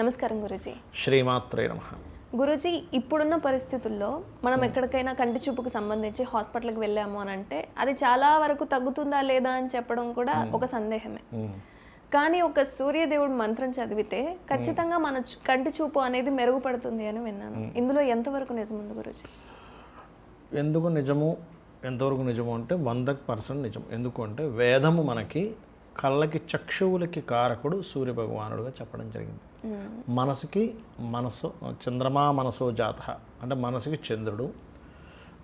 నమస్కారం గురూజీ. శ్రీమాత్రే నమః. గురూజీ, ఇప్పుడున్న పరిస్థితుల్లో మనం ఎక్కడికైనా కంటి చూపుకు సంబంధించి హాస్పిటల్కి వెళ్ళాము అని అంటే అది చాలా వరకు తగ్గుతుందా లేదా అని చెప్పడం కూడా ఒక సందేహమే. కానీ ఒక సూర్యదేవుడు మంత్రం చదివితే ఖచ్చితంగా మన కంటి చూపు అనేది మెరుగుపడుతుంది అని విన్నాను. ఇందులో ఎంతవరకు నిజం ఉంది గురూజీ? ఎందుకు నిజము, ఎంతవరకు నిజము అంటే 100% నిజం. ఎందుకు అంటే వేదము మనకి కళ్ళకి చక్షువులకి కారకుడు సూర్యభగవానుడుగా చెప్పడం జరిగింది. మనసుకి మనసు చంద్రమా మనసో జాత అంటే మనసుకి చంద్రుడు.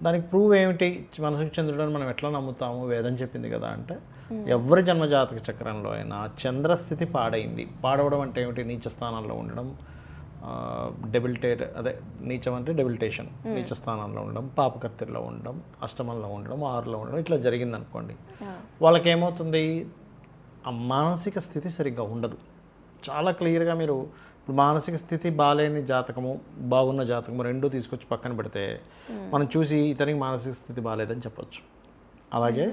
దానికి ప్రూవ్ ఏమిటి? మనసుకి చంద్రుడు అని మనం ఎట్లా నమ్ముతాము? వేదం చెప్పింది కదా. అంటే ఎవరి జన్మజాతక చక్రంలో అయినా చంద్రస్థితి పాడైంది. పాడవడం అంటే ఏమిటి? నీచ స్థానంలో ఉండడం, డెబిలిటేట్ అదే నీచం అంటే డెబిలిటేషన్, నీచ స్థానంలో ఉండడం, పాపకత్తిలో ఉండడం, అష్టమంలో ఉండడం, 6లో ఉండడం, ఇట్లా జరిగింది అనుకోండి. వాళ్ళకి ఏమవుతుంది? ఆ మానసిక స్థితి సరిగ్గా ఉండదు. చాలా క్లియర్గా మీరు ఇప్పుడు మానసిక స్థితి బాలేని జాతకము, బాగున్న జాతకము రెండూ తీసుకొచ్చి పక్కన పెడితే మనం చూసి ఇతనికి మానసిక స్థితి బాలేదని చెప్పొచ్చు. అలాగే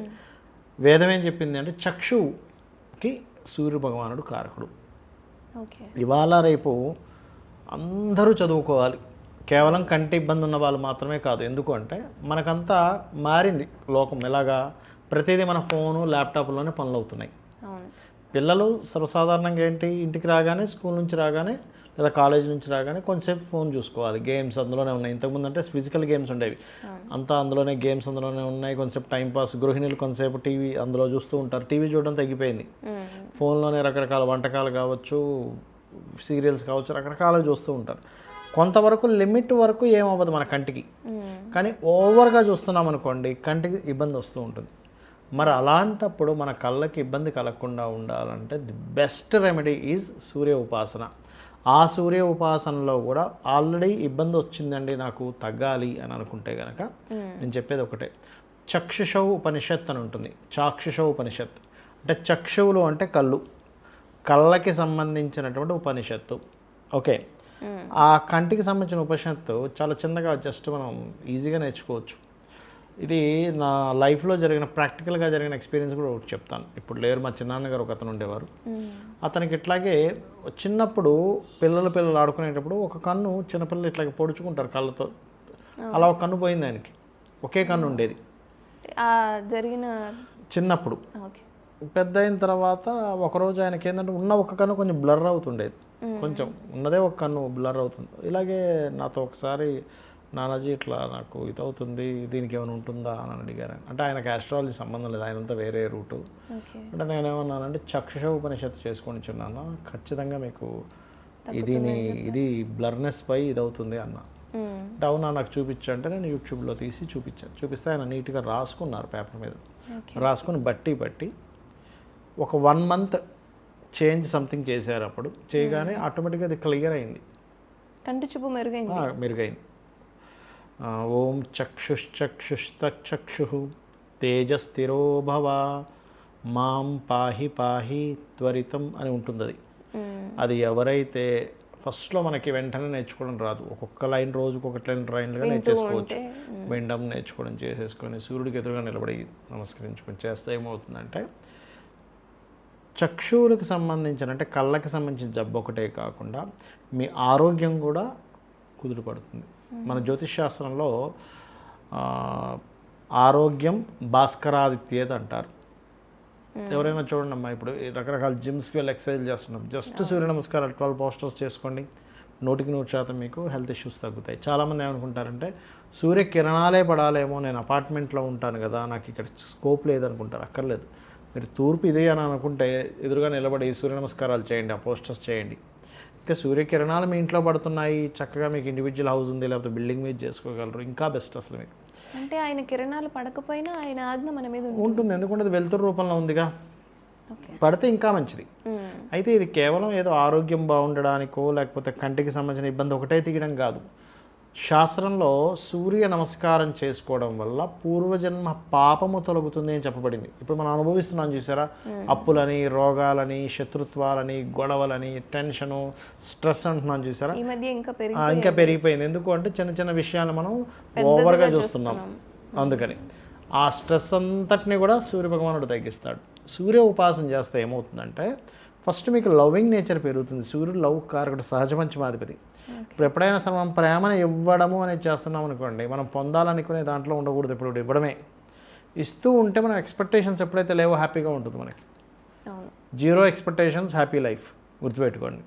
వేదం ఏం చెప్పింది అంటే చక్షువుకి సూర్య భగవానుడు కారకుడు. ఇవాళ రేపు అందరూ చదువుకోవాలి. కేవలం కంటి ఇబ్బంది ఉన్న వాళ్ళు మాత్రమే కాదు. ఎందుకు అంటే మనకంతా మారింది లోకం. ఎలాగా? ప్రతిదీ మన ఫోను ల్యాప్టాప్లోనే పనులు అవుతున్నాయి. పిల్లలు సర్వసాధారణంగా ఏంటి, ఇంటికి రాగానే, స్కూల్ నుంచి రాగానే లేదా కాలేజ్ నుంచి రాగానే కొంతసేపు ఫోన్ చూసుకోవాలి. గేమ్స్ అందులోనే ఉన్నాయి. ఇంతకుముందు అంటే ఫిజికల్ గేమ్స్ ఉండేవి, అంతా అందులోనే గేమ్స్ అందులోనే ఉన్నాయి. కొంతసేపు టైంపాస్, గృహిణులు కొంతసేపు టీవీ అందులో చూస్తూ ఉంటారు. టీవీ చూడడం తగ్గిపోయింది. ఫోన్లోనే రకరకాల వంటకాలు కావచ్చు, సీరియల్స్ కావచ్చు, రకరకాలు చూస్తూ ఉంటారు. కొంతవరకు లిమిట్ వరకు ఏమవ్వదు మన కంటికి. కానీ ఓవర్గా చూస్తున్నాం అనుకోండి, కంటికి ఇబ్బంది వస్తూ ఉంటుంది. మరి అలాంటప్పుడు మన కళ్ళకి ఇబ్బంది కలగకుండా ఉండాలంటే ది బెస్ట్ రెమెడీ ఈజ్ సూర్య ఉపాసన. ఆ సూర్య ఉపాసనలో కూడా ఆల్రెడీ ఇబ్బంది వచ్చిందండి నాకు తగ్గాలి అని అనుకుంటే కనుక నేను చెప్పేది ఒకటే, చక్షుషౌ ఉపనిషత్ అని ఉంటుంది. చాక్షుషౌ ఉపనిషత్ అంటే చక్షువులు అంటే కళ్ళు, కళ్ళకి సంబంధించినటువంటి ఉపనిషత్తు. ఓకే, ఆ కంటికి సంబంధించిన ఉపనిషత్తు చాలా చిన్నగా జస్ట్ మనం ఈజీగా నేర్చుకోవచ్చు. ఇది నా లైఫ్లో జరిగిన ప్రాక్టికల్గా జరిగిన ఎక్స్పీరియన్స్ కూడా ఒకటి చెప్తాను. ఇప్పుడు లేరు, మా చిన్నాన్నగారు ఒక అతను ఉండేవారు. అతనికి ఇట్లాగే చిన్నప్పుడు పిల్లలు ఆడుకునేటప్పుడు ఒక కన్ను చిన్నపిల్లలు ఇట్లాగే పొడుచుకుంటారు కళ్ళతో, అలా ఒక కన్ను పోయింది ఆయనకి. ఒకే కన్ను ఉండేది జరిగిన చిన్నప్పుడు. పెద్ద అయిన తర్వాత ఒకరోజు ఆయనకి ఏంటంటే ఉన్న ఒక కన్ను కొంచెం బ్లర్ అవుతుండేది, కొంచెం ఉన్నదే ఒక కన్ను బ్లర్ అవుతుంది. ఇలాగే నాతో ఒకసారి నానాజీ ఇట్లా నాకు ఇది అవుతుంది, దీనికి ఏమైనా ఉంటుందా అని అడిగారు. అంటే ఆయనకు ఆస్ట్రాలజీ సంబంధం లేదు, ఆయనంతా వేరే రూటు. అంటే నేనేమన్నానంటే చక్షుష ఉపనిషత్తు చేసుకొని చిన్నాను, ఖచ్చితంగా మీకు ఇది బ్లర్నెస్ పై ఇది అవుతుంది అన్న. అంటే అవునా, నాకు చూపించంటే నేను యూట్యూబ్లో తీసి చూపిస్తే ఆయన నీట్గా రాసుకున్నారు పేపర్ మీద. రాసుకుని బట్టి ఒక 1 month చేంజ్ సంథింగ్ చేశారు. అప్పుడు చేయగానే ఆటోమేటిక్గా అది క్లియర్ అయింది, కంటి చూపు మెరుగైంది. ఓం చక్షుశ్చక్షుస్తక్షు తేజస్థిరో భవ మాం పాహి త్వరితం అని ఉంటుంది. అది ఎవరైతే ఫస్ట్లో మనకి వెంటనే నేర్చుకోవడం రాదు, ఒక్కొక్క లైన్ రోజుకు ఒక లైన్లుగా నేర్చేసుకోవచ్చు. వినడం నేర్చుకోవడం చేసేసుకొని సూర్యుడికి ఎదురుగా నిలబడి నమస్కరించుకొని చేస్తే ఏమవుతుందంటే చక్షువులకు సంబంధించిన అంటే కళ్ళకి సంబంధించిన జబ్బు ఒకటే కాకుండా మీ ఆరోగ్యం కూడా కుదురుపడుతుంది. మన జ్యోతిష్ శాస్త్రంలో ఆరోగ్యం భాస్కరాదిత్యేది అంటారు. ఎవరైనా చూడండి అమ్మా, ఇప్పుడు రకరకాల జిమ్స్కి వెళ్ళి ఎక్సర్సైజ్ చేస్తున్నాం, జస్ట్ సూర్య నమస్కారాలు 12 పోస్టర్స్ చేసుకోండి, 100% మీకు హెల్త్ ఇష్యూస్ తగ్గుతాయి. చాలామంది ఏమనుకుంటారంటే సూర్యకిరణాలే పడాలేమో, నేను అపార్ట్మెంట్లో ఉంటాను కదా, నాకు ఇక్కడ స్కోప్ లేదనుకుంటారు. అక్కర్లేదు, మీరు తూర్పు ఇదే అని అనుకుంటే ఎదురుగా నిలబడి సూర్య నమస్కారాలు చేయండి, ఆ పోస్టర్స్ చేయండి. ఇంకా సూర్యకిరణాలు మీ ఇంట్లో పడుతున్నాయి, చక్కగా మీకు ఇండివిజువల్ హౌస్ ఉంది, లేకపోతే బిల్డింగ్ మీద చేసుకోగలరు, ఇంకా బెస్ట్. అసలు మీకు అంటే ఆయన కిరణాలు పడకపోయినా ఆయన ఆజ్ఞ మన మీద ఉంటుంది, ఎందుకంటే అది వెలుతురు రూపంలో ఉందిగా, పడితే ఇంకా మంచిది. అయితే ఇది కేవలం ఏదో ఆరోగ్యం బాగుండడానికో లేకపోతే కంటికి సంబంధించిన ఇబ్బంది ఒకటే తీయడం కాదు. శాస్త్రంలో సూర్య నమస్కారం చేసుకోవడం వల్ల పూర్వజన్మ పాపము తొలగుతుంది అని చెప్పబడింది. ఇప్పుడు మనం అనుభవిస్తున్నాం చూసారా, అప్పులని, రోగాలని, శత్రుత్వాలని, గొడవలని, టెన్షను, స్ట్రెస్ అంటున్నాం చూసారా, ఇంకా పెరిగిపోయింది. ఎందుకు అంటే చిన్న చిన్న విషయాలు మనం ఓవర్గా చూస్తున్నాం. అందుకని ఆ స్ట్రెస్ అంతటిని కూడా సూర్యభగవానుడు తగ్గిస్తాడు. సూర్య ఉపాసన చేస్తే ఏమవుతుందంటే ఫస్ట్ మీకు లవింగ్ నేచర్ పెరుగుతుంది. సూర్యుడు లవ్ కారకుడు, సహజ పంచమాధిపతి. ఇప్పుడు ఎప్పుడైనా సరే మనం ప్రేమను ఇవ్వడము అనేది చేస్తున్నాం అనుకోండి, మనం పొందాలనుకునే దాంట్లో ఉండకూడదు, ఇప్పుడు ఇవ్వడమే. ఇస్తూ ఉంటే మనం ఎక్స్పెక్టేషన్స్ ఎప్పుడైతే లేవో హ్యాపీగా ఉంటుంది మనకి. జీరో ఎక్స్పెక్టేషన్స్, హ్యాపీ లైఫ్, గుర్తుపెట్టుకోండి.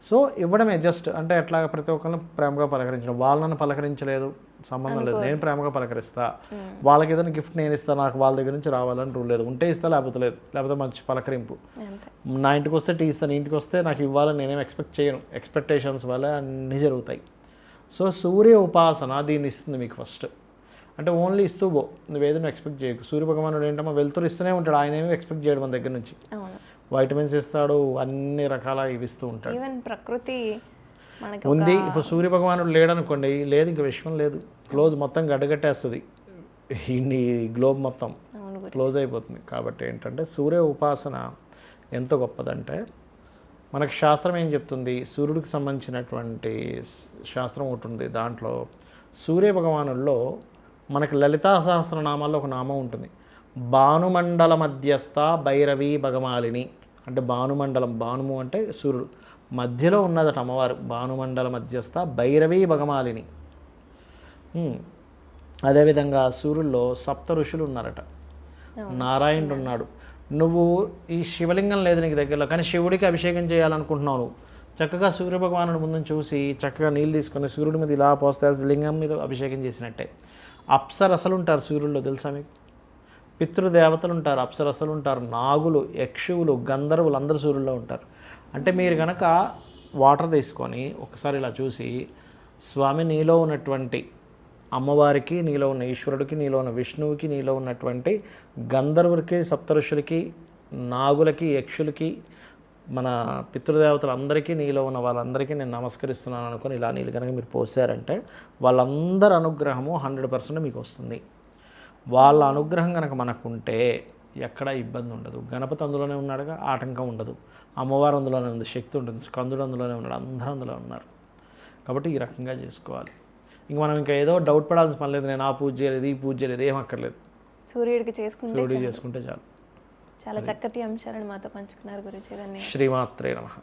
సో ఇవ్వడమే జస్ట్ అంటే ఎట్లా ప్రతి ఒక్కరిని ప్రేమగా పలకరించడం. వాళ్ళు నన్ను పలకరించలేదు, సంబంధం లేదు, నేను ప్రేమగా పలకరిస్తా. వాళ్ళకి ఏదైనా గిఫ్ట్ నేను ఇస్తాను, నాకు వాళ్ళ దగ్గర నుంచి రావాలని రూల్ లేదు. ఉంటే ఇస్తా, లేకపోతే లేదు, లేకపోతే మంచి పలకరింపు. నా ఇంటికి వస్తే టీ ఇస్తాను, ఇంటికి వస్తే నాకు ఇవ్వాలని నేనేం ఎక్స్పెక్ట్ చేయను. ఎక్స్పెక్టేషన్స్ వల్ల అన్నీ జరుగుతాయి. సో సూర్య ఉపాసన దీన్ని ఇస్తుంది మీకు ఫస్ట్. అంటే ఓన్లీ ఇస్తూ పో, నువ్వేదైనా ఎక్స్పెక్ట్ చేయకు. సూర్య భగవానుడు ఏంటమ్మా వెళ్తురు ఇస్తూనే ఉంటాడు, ఆయన ఏమి ఎక్స్పెక్ట్ చేయడు మన దగ్గర నుంచి. వైటమిన్స్ ఇస్తాడు, అన్ని రకాల ఇవి ఇస్తూ ఉంటాడు. ఈవెన్ ప్రకృతి ఉంది. ఇప్పుడు సూర్య భగవానుడు లేడనుకోండి, లేదు, ఇంకా విశ్వం లేదు, క్లోజ్, మొత్తం గడ్డగట్టేస్తుంది, ఈ గ్లోబ్ మొత్తం క్లోజ్ అయిపోతుంది. కాబట్టి ఏంటంటే సూర్య ఉపాసన ఎంత గొప్పదంటే, మనకి శాస్త్రం ఏం చెప్తుంది, సూర్యుడికి సంబంధించినటువంటి శాస్త్రం ఒకటి ఉంది. దాంట్లో సూర్య భగవానుల్లో మనకి లలితా సహస్రనామాల్లో ఒక నామం ఉంటుంది, భానుమండల మధ్యస్థ భైరవి భగమాలిని. అంటే భానుమండలం, భానుము అంటే సూర్యుడు, మధ్యలో ఉన్నదట అమ్మవారు, భానుమండల మధ్యస్థ భైరవి భగమాలిని. అదేవిధంగా సూర్యుల్లో సప్త ఋషులు ఉన్నారట, నారాయణుడు ఉన్నాడు. నువ్వు ఈ శివలింగం లేదు నీకు దగ్గరలో, కానీ శివుడికి అభిషేకం చేయాలనుకుంటున్నావు, నువ్వు చక్కగా సూర్యభగవానుడి ముందు చూసి చక్కగా నీళ్ళు తీసుకొని సూర్యుడి మీద ఇలా పోస్తే లింగం మీద అభిషేకం చేసినట్టే. అప్సరసలు ఉంటారు సూర్యుల్లో, తెలుసా మీకు? పితృదేవతలు ఉంటారు, అప్సరసలు ఉంటారు, నాగులు, యక్షువులు, గంధర్వులు అందరూ సూర్యుల్లో ఉంటారు. అంటే మీరు కనుక వాటర్ తీసుకొని ఒకసారి ఇలా చూసి, స్వామి నీలో ఉన్నటువంటి అమ్మవారికి, నీలో ఉన్న ఈశ్వరుడికి, నీలో ఉన్న విష్ణువుకి, నీలో ఉన్నటువంటి గంధర్వులకి, సప్తఋషులకి, నాగులకి, యక్షులకి, మన పితృదేవతలందరికీ, నీలో ఉన్న వాళ్ళందరికీ నేను నమస్కరిస్తున్నాను అనుకొని ఇలా నీళ్ళు కనుక మీరు పోసారంటే వాళ్ళందరి అనుగ్రహము 100% మీకు వస్తుంది. వాళ్ళ అనుగ్రహం కనుక మనకుంటే ఎక్కడ ఇబ్బంది ఉండదు. గణపతి అందులోనే ఉన్నాడుగా, ఆటంకం ఉండదు. అమ్మవారు అందులోనే ఉంది, శక్తి ఉంటుంది, స్కందుడు అందులోనే ఉన్నాడు, అందరూ అందులో ఉన్నారు. కాబట్టి ఈ రకంగా చేసుకోవాలి. ఇంక మనం ఇంకా ఏదో డౌట్ పడాల్సిన పని లేదు, నేను ఆ పూజ చేయలేదు, ఈ పూజ చేయలేదు, ఏం అక్కర్లేదు, సూర్యుడికి చేసుకుంటే చాలు. చాలా చక్కటి అంశాలను మాతో పంచుకున్నారు గురించి. శ్రీమాత్రే నమః.